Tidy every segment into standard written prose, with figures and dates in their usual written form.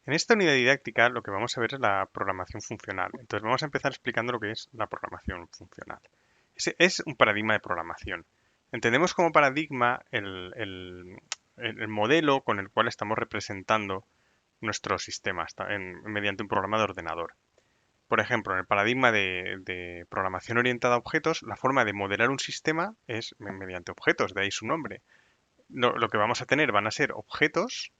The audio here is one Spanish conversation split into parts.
En esta unidad didáctica lo que vamos a ver es la programación funcional. Entonces vamos a empezar explicando lo que es la programación funcional. Es un paradigma de programación. Entendemos como paradigma el modelo con el cual estamos representando nuestro sistema mediante un programa de ordenador. Por ejemplo, en el paradigma de programación orientada a objetos, la forma de modelar un sistema es mediante objetos, de ahí su nombre. Lo que vamos a tener van a ser objetos.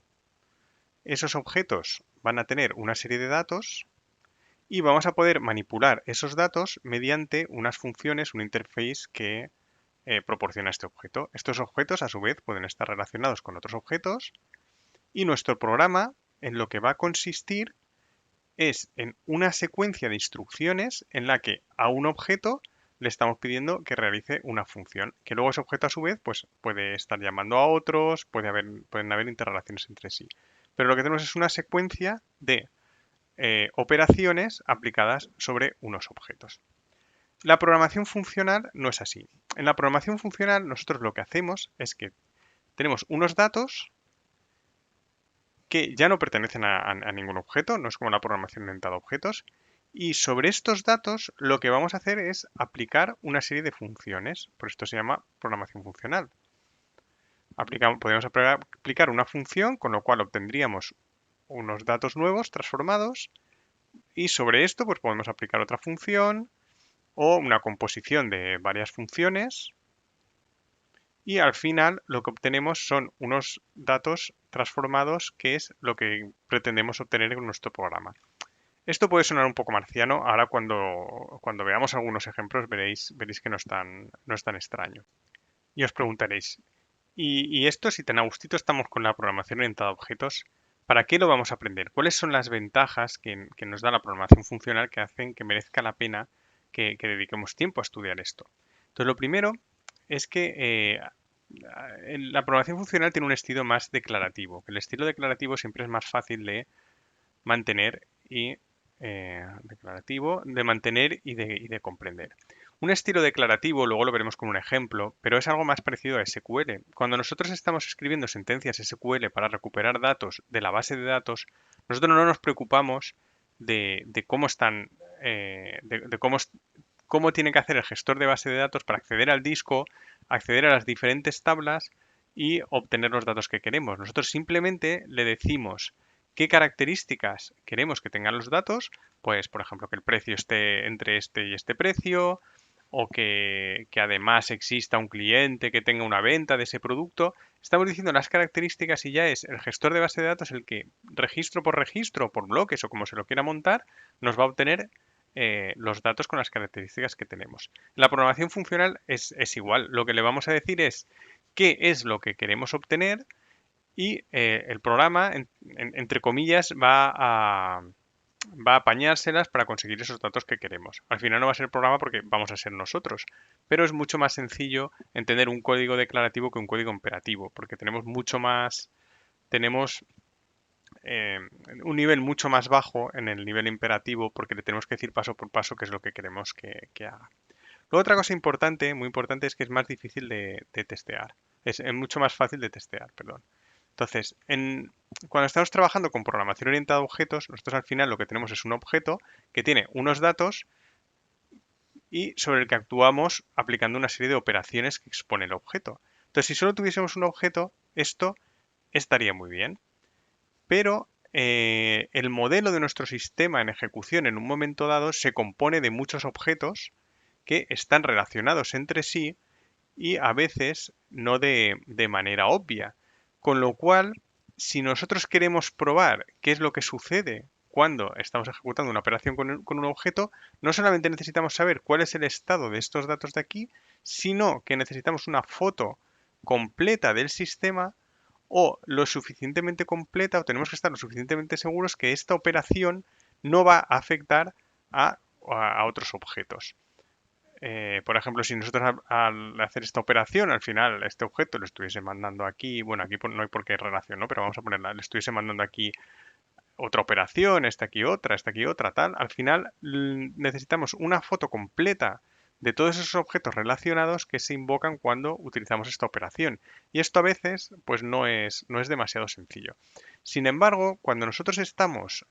Esos objetos van a tener una serie de datos y vamos a poder manipular esos datos mediante unas funciones, un interface que proporciona este objeto. Estos objetos, a su vez, pueden estar relacionados con otros objetos y nuestro programa en lo que va a consistir es en una secuencia de instrucciones en la que a un objeto le estamos pidiendo que realice una función, que luego ese objeto a su vez pues, puede estar llamando a otros, pueden haber interrelaciones entre sí. Pero lo que tenemos es una secuencia de operaciones aplicadas sobre unos objetos. La programación funcional no es así. En la programación funcional nosotros lo que hacemos es que tenemos unos datos que ya no pertenecen a ningún objeto, no es como la programación orientada a objetos, y sobre estos datos lo que vamos a hacer es aplicar una serie de funciones, por esto se llama programación funcional. Podemos aplicar una función con lo cual obtendríamos unos datos nuevos transformados y sobre esto pues podemos aplicar otra función o una composición de varias funciones y al final lo que obtenemos son unos datos transformados que es lo que pretendemos obtener con nuestro programa. Esto puede sonar un poco marciano, ahora cuando veamos algunos ejemplos veréis que no es tan extraño. Y os preguntaréis, ¿y esto si tan a gustito estamos con la programación orientada a objetos, para qué lo vamos a aprender? ¿Cuáles son las ventajas que nos da la programación funcional que hacen que merezca la pena que dediquemos tiempo a estudiar esto? Entonces, lo primero es que la programación funcional tiene un estilo más declarativo, que el estilo declarativo siempre es más fácil de mantener y y de comprender. Un estilo declarativo, luego lo veremos con un ejemplo, pero es algo más parecido a SQL. Cuando nosotros estamos escribiendo sentencias SQL para recuperar datos de la base de datos, nosotros no nos preocupamos de cómo están, cómo tiene que hacer el gestor de base de datos para acceder al disco, acceder a las diferentes tablas y obtener los datos que queremos. Nosotros simplemente le decimos qué características queremos que tengan los datos, pues por ejemplo que el precio esté entre este y este precio, o que además exista un cliente que tenga una venta de ese producto. Estamos diciendo las características y ya es el gestor de base de datos el que registro, por bloques o como se lo quiera montar, nos va a obtener los datos con las características que tenemos. La programación funcional es igual. Lo que le vamos a decir es qué es lo que queremos obtener y el programa, entre comillas, va a apañárselas para conseguir esos datos que queremos. Al final no va a ser el programa porque vamos a ser nosotros, pero es mucho más sencillo entender un código declarativo que un código imperativo, porque tenemos eh, un nivel mucho más bajo en el nivel imperativo porque le tenemos que decir paso por paso qué es lo que queremos que haga. Luego otra cosa importante, muy importante, es que es más difícil de testear. Es mucho más fácil de testear, perdón. Entonces, cuando estamos trabajando con programación orientada a objetos, nosotros al final lo que tenemos es un objeto que tiene unos datos y sobre el que actuamos aplicando una serie de operaciones que expone el objeto. Entonces, si solo tuviésemos un objeto, esto estaría muy bien, pero el modelo de nuestro sistema en ejecución en un momento dado se compone de muchos objetos que están relacionados entre sí y a veces no de manera obvia. Con lo cual, si nosotros queremos probar qué es lo que sucede cuando estamos ejecutando una operación con un objeto, no solamente necesitamos saber cuál es el estado de estos datos de aquí, sino que necesitamos una foto completa del sistema o lo suficientemente completa o tenemos que estar lo suficientemente seguros que esta operación no va a afectar a otros objetos. Por ejemplo, si nosotros al hacer esta operación, al final este objeto lo estuviese mandando aquí, bueno, aquí no hay por qué relación, ¿no? Pero vamos a ponerla, le estuviese mandando aquí otra operación, esta aquí otra, tal. Al final necesitamos una foto completa de todos esos objetos relacionados que se invocan cuando utilizamos esta operación. Y esto a veces, pues no es demasiado sencillo. Sin embargo, cuando nosotros estamos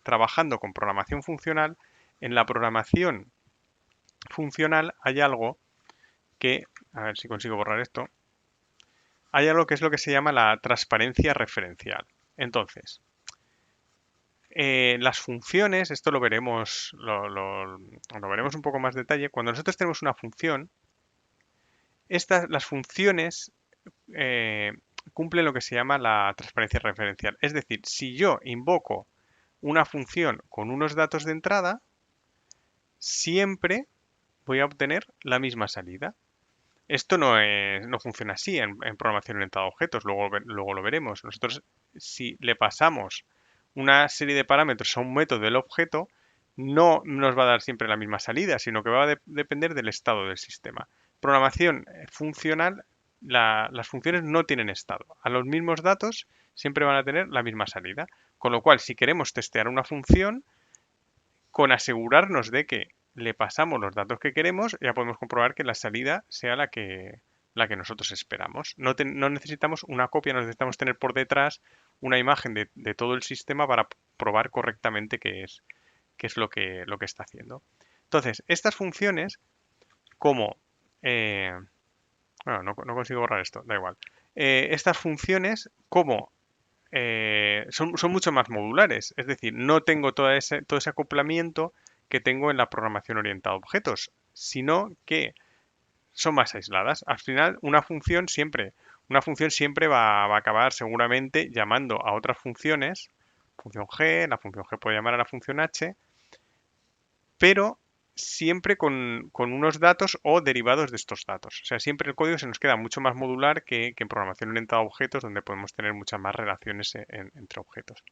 trabajando con programación funcional, en la programación funcional hay algo que, a ver si consigo borrar esto, hay algo que es lo que se llama la transparencia referencial. Entonces, las funciones, esto lo veremos un poco más detalle. Cuando nosotros tenemos una función, las funciones eh, cumplen lo que se llama la transparencia referencial. Es decir, si yo invoco una función con unos datos de entrada, siempre voy a obtener la misma salida. Esto no funciona así en programación orientada a objetos, luego lo veremos. Nosotros, si le pasamos una serie de parámetros a un método del objeto, no nos va a dar siempre la misma salida, sino que va a depender del estado del sistema. Programación funcional, las funciones no tienen estado. A los mismos datos siempre van a tener la misma salida. Con lo cual, si queremos testear una función, con asegurarnos de que le pasamos los datos que queremos, ya podemos comprobar que la salida sea la que nosotros esperamos. No necesitamos una copia, no necesitamos tener por detrás una imagen de todo el sistema para probar correctamente qué es lo que está haciendo. Entonces, estas funciones, como... bueno, no consigo borrar esto, da igual. Estas funciones, como son mucho más modulares. Es decir, no tengo todo ese acoplamiento que tengo en la programación orientada a objetos, sino que son más aisladas. Al final, una función siempre va a acabar seguramente llamando a otras funciones, función G, la función G puede llamar a la función H, pero siempre con unos datos o derivados de estos datos. O sea, siempre el código se nos queda mucho más modular que en programación orientada a objetos, donde podemos tener muchas más relaciones entre objetos.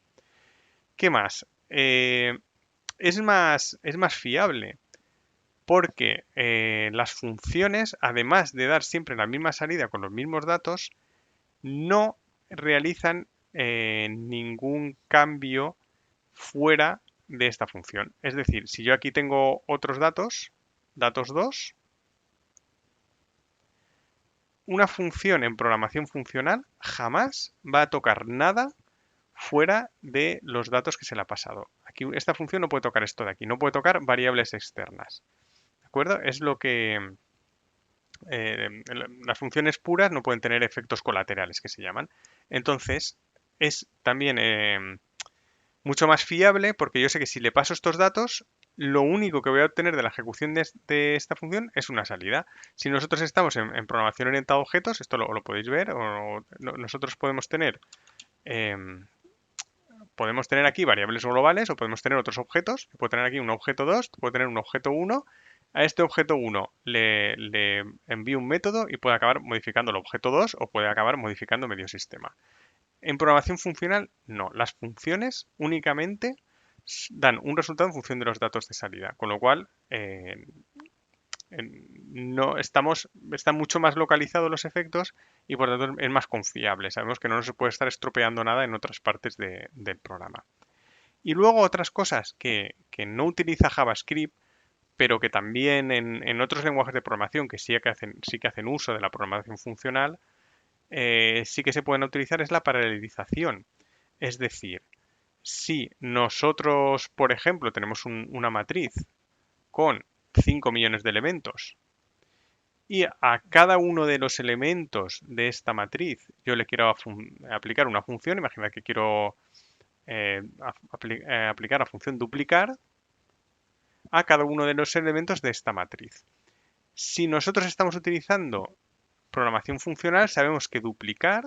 ¿Qué más? Es más fiable porque las funciones, además de dar siempre la misma salida con los mismos datos, no realizan ningún cambio fuera de esta función. Es decir, si yo aquí tengo otros datos 2, una función en programación funcional jamás va a tocar nada fuera de los datos que se le ha pasado. Aquí esta función no puede tocar esto de aquí, no puede tocar variables externas. ¿De acuerdo? Es lo que las funciones puras no pueden tener efectos colaterales que se llaman. Entonces, es también mucho más fiable porque yo sé que si le paso estos datos, lo único que voy a obtener de la ejecución de esta función es una salida. Si nosotros estamos en programación orientada a objetos, esto lo podéis ver, nosotros podemos tener aquí variables globales o podemos tener otros objetos. Puedo tener aquí un objeto 2, puedo tener un objeto 1. A este objeto 1 le envío un método y puede acabar modificando el objeto 2 o puede acabar modificando medio sistema. En programación funcional, no. Las funciones únicamente dan un resultado en función de los datos de salida, con lo cual no están mucho más localizados los efectos y por lo tanto es más confiable. Sabemos que no se puede estar estropeando nada en otras partes del programa. Y luego otras cosas que no utiliza JavaScript, pero que también en otros lenguajes de programación que sí que hacen uso de la programación funcional, sí que se pueden utilizar es la paralelización. Es decir, si nosotros, por ejemplo, tenemos una matriz con 5 millones de elementos y a cada uno de los elementos de esta matriz yo le quiero aplicar una función, imagina que quiero aplicar la función duplicar a cada uno de los elementos de esta matriz. Si nosotros estamos utilizando programación funcional, sabemos que duplicar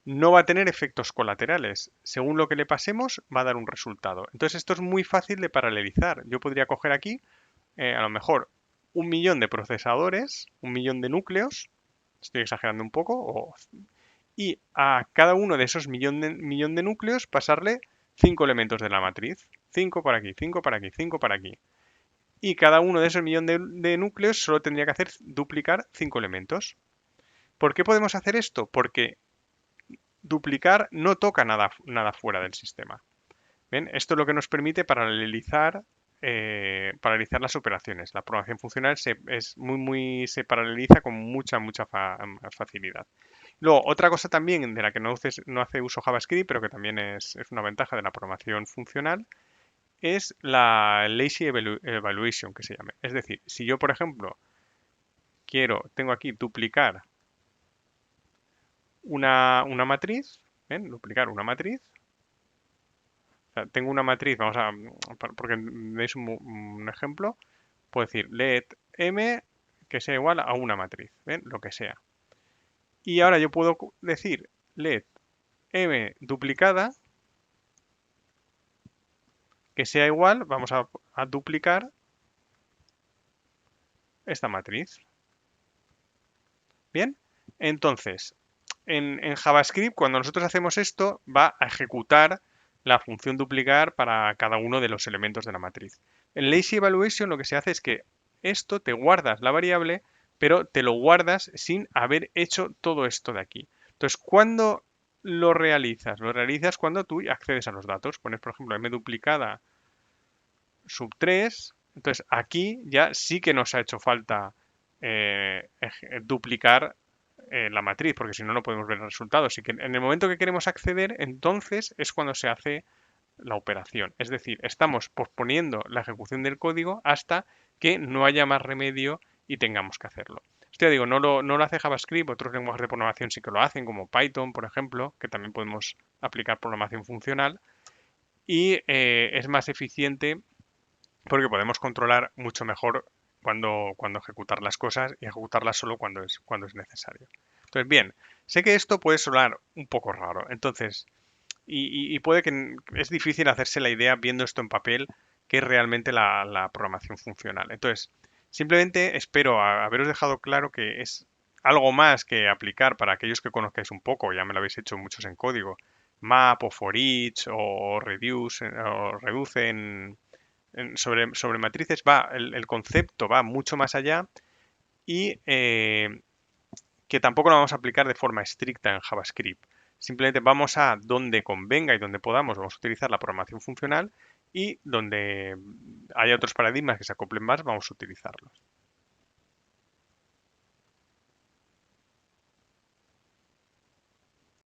no va a tener efectos colaterales. Según lo que le pasemos, va a dar un resultado. Entonces esto es muy fácil de paralelizar. Yo podría coger aquí, a lo mejor, 1 millón de procesadores, 1 millón de núcleos, estoy exagerando un poco, y a cada uno de esos millón de núcleos pasarle 5 elementos de la matriz. 5 para aquí, 5 para aquí, 5 para aquí. Y cada uno de esos millón de núcleos solo tendría que hacer duplicar 5 elementos. ¿Por qué podemos hacer esto? Porque duplicar no toca nada fuera del sistema. ¿Ven? Esto es lo que nos permite paralelizar paralizar las operaciones. La programación funcional se paraliza con mucha facilidad. Luego, otra cosa también de la que no hace uso JavaScript, pero que también es una ventaja de la programación funcional, es la lazy evaluation, que se llama. Es decir, si yo, por ejemplo, tengo aquí duplicar una matriz, ¿ven? Duplicar una matriz. O sea, tengo una matriz, porque veis un ejemplo, puedo decir let m que sea igual a una matriz, ¿ven? Lo que sea. Y ahora yo puedo decir let m duplicada que sea igual, vamos a duplicar esta matriz. Bien, entonces, en JavaScript, cuando nosotros hacemos esto, va a ejecutar la función duplicar para cada uno de los elementos de la matriz. En Lazy Evaluation lo que se hace es que esto te guardas la variable, pero te lo guardas sin haber hecho todo esto de aquí. Entonces, ¿cuándo lo realizas? Lo realizas cuando tú accedes a los datos. Pones, por ejemplo, m duplicada sub 3. Entonces, aquí ya sí que nos ha hecho falta duplicar la matriz, porque si no, no podemos ver el resultado. Así que en el momento que queremos acceder, entonces es cuando se hace la operación. Es decir, estamos posponiendo la ejecución del código hasta que no haya más remedio y tengamos que hacerlo. Esto ya digo, no lo hace JavaScript, otros lenguajes de programación sí que lo hacen, como Python, por ejemplo, que también podemos aplicar programación funcional. Y es más eficiente porque podemos controlar mucho mejor cuando ejecutar las cosas y ejecutarlas solo cuando es necesario. Entonces, bien, sé que esto puede sonar un poco raro, entonces, y puede que es difícil hacerse la idea viendo esto en papel, que es realmente la programación funcional. Entonces, simplemente espero haberos dejado claro que es algo más que aplicar para aquellos que conozcáis un poco, ya me lo habéis hecho muchos en código, map o for each o reduce sobre matrices el concepto va mucho más allá y que tampoco lo vamos a aplicar de forma estricta en JavaScript. Simplemente vamos a donde convenga y donde podamos, vamos a utilizar la programación funcional y donde haya otros paradigmas que se acoplen más, vamos a utilizarlos.